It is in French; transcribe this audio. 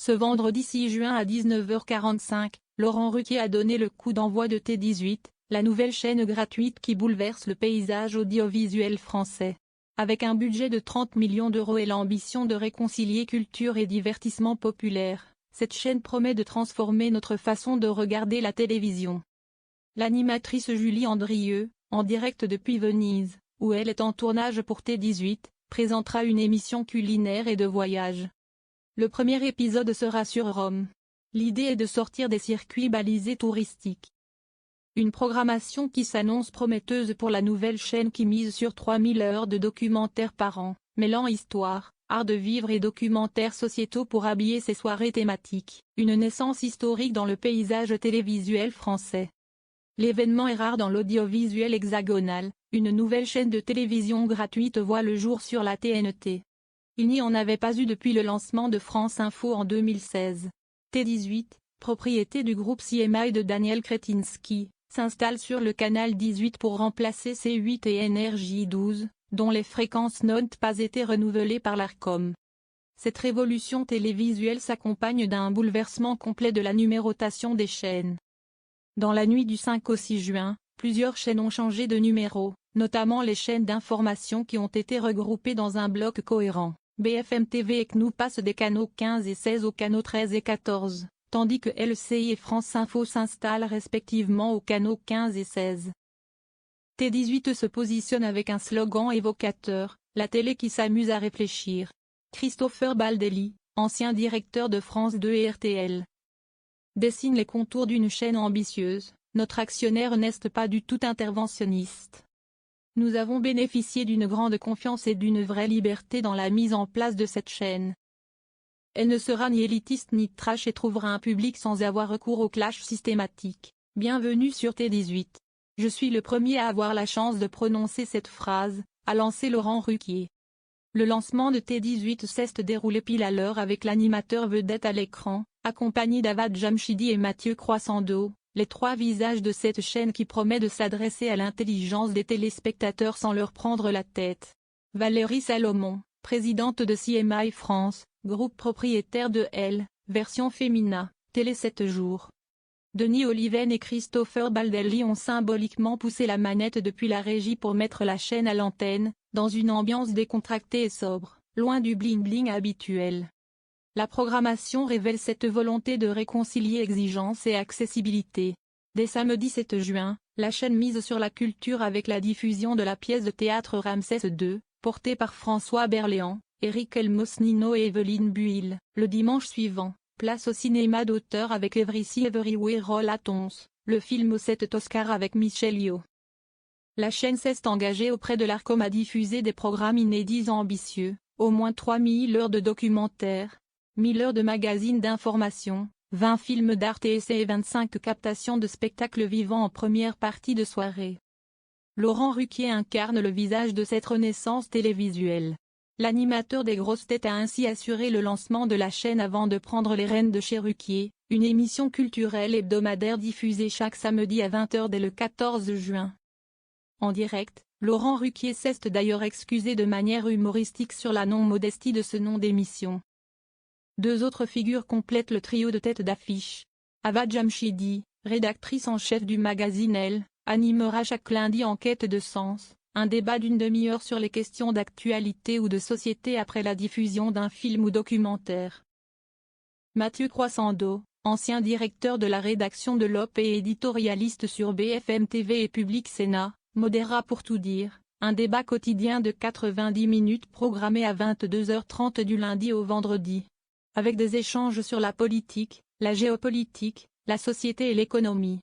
Ce vendredi 6 juin à 19h45, Laurent Ruquier a donné le coup d'envoi de T18, la nouvelle chaîne gratuite qui bouleverse le paysage audiovisuel français. Avec un budget de 30 millions d'euros et l'ambition de réconcilier culture et divertissement populaire, cette chaîne promet de transformer notre façon de regarder la télévision. L'animatrice Julie Andrieux, en direct depuis Venise, où elle est en tournage pour T18, présentera une émission culinaire et de voyage. Le premier épisode sera sur Rome. L'idée est de sortir des circuits balisés touristiques. Une programmation qui s'annonce prometteuse pour la nouvelle chaîne qui mise sur 3000 heures de documentaires par an, mêlant histoire, art de vivre et documentaires sociétaux pour habiller ses soirées thématiques, une naissance historique dans le paysage télévisuel français. L'événement est rare dans l'audiovisuel hexagonal, une nouvelle chaîne de télévision gratuite voit le jour sur la TNT. Il n'y en avait pas eu depuis le lancement de France Info en 2016. T18, propriété du groupe CMI de Daniel Kretinsky, s'installe sur le canal 18 pour remplacer C8 et NRJ12, dont les fréquences n'ont pas été renouvelées par l'Arcom. Cette révolution télévisuelle s'accompagne d'un bouleversement complet de la numérotation des chaînes. Dans la nuit du 5 au 6 juin, plusieurs chaînes ont changé de numéro, notamment les chaînes d'information qui ont été regroupées dans un bloc cohérent. BFM TV et CNOU passent des canaux 15 et 16 aux canaux 13 et 14, tandis que LCI et France Info s'installent respectivement aux canaux 15 et 16. T18 se positionne avec un slogan évocateur, la télé qui s'amuse à réfléchir. Christopher Baldelli, ancien directeur de France 2 et RTL, dessine les contours d'une chaîne ambitieuse. Notre actionnaire n'est pas du tout interventionniste. Nous avons bénéficié d'une grande confiance et d'une vraie liberté dans la mise en place de cette chaîne. Elle ne sera ni élitiste ni trash et trouvera un public sans avoir recours au clash systématique. Bienvenue sur T18. Je suis le premier à avoir la chance de prononcer cette phrase, a lancé Laurent Ruquier. Le lancement de T18 s'est déroulé pile à l'heure avec l'animateur vedette à l'écran, accompagné d'Avad Jamshidi et Mathieu Croissando, les trois visages de cette chaîne qui promet de s'adresser à l'intelligence des téléspectateurs sans leur prendre la tête. Valérie Salomon, présidente de CMI France, groupe propriétaire de L, version Femina, Télé 7 jours. Denis Oliven et Christopher Baldelli ont symboliquement poussé la manette depuis la régie pour mettre la chaîne à l'antenne, dans une ambiance décontractée et sobre, loin du bling-bling habituel. La programmation révèle cette volonté de réconcilier exigence et accessibilité. Dès samedi 7 juin, la chaîne mise sur la culture avec la diffusion de la pièce de théâtre Ramsès II, portée par François Berléand, Éric Elmosnino et Evelyne Buil. Le dimanche suivant, place au cinéma d'auteur avec Every Everywhere All at Once, le film aux 7 Oscars avec Michelle Yeoh. La chaîne s'est engagée auprès de l'Arcom à diffuser des programmes inédits ambitieux, au moins 3000 heures de documentaires, 1000 heures de magazines d'information, 20 films d'art et essais et 25 captations de spectacles vivants en première partie de soirée. Laurent Ruquier incarne le visage de cette renaissance télévisuelle. L'animateur des grosses têtes a ainsi assuré le lancement de la chaîne avant de prendre les rênes de chez Ruquier, une émission culturelle hebdomadaire diffusée chaque samedi à 20h dès le 14 juin. En direct, Laurent Ruquier s'est d'ailleurs excusé de manière humoristique sur la non-modestie de ce nom d'émission. Deux autres figures complètent le trio de tête d'affiche. Avad Jamshidi, rédactrice en chef du magazine Elle, animera chaque lundi en quête de sens, un débat d'une demi-heure sur les questions d'actualité ou de société après la diffusion d'un film ou documentaire. Mathieu Croissando, ancien directeur de la rédaction de l'Op et éditorialiste sur BFM TV et Public Sénat, modérera Pour tout dire, un débat quotidien de 90 minutes programmé à 22h30 du lundi au vendredi. Avec des échanges sur la politique, la géopolitique, la société et l'économie.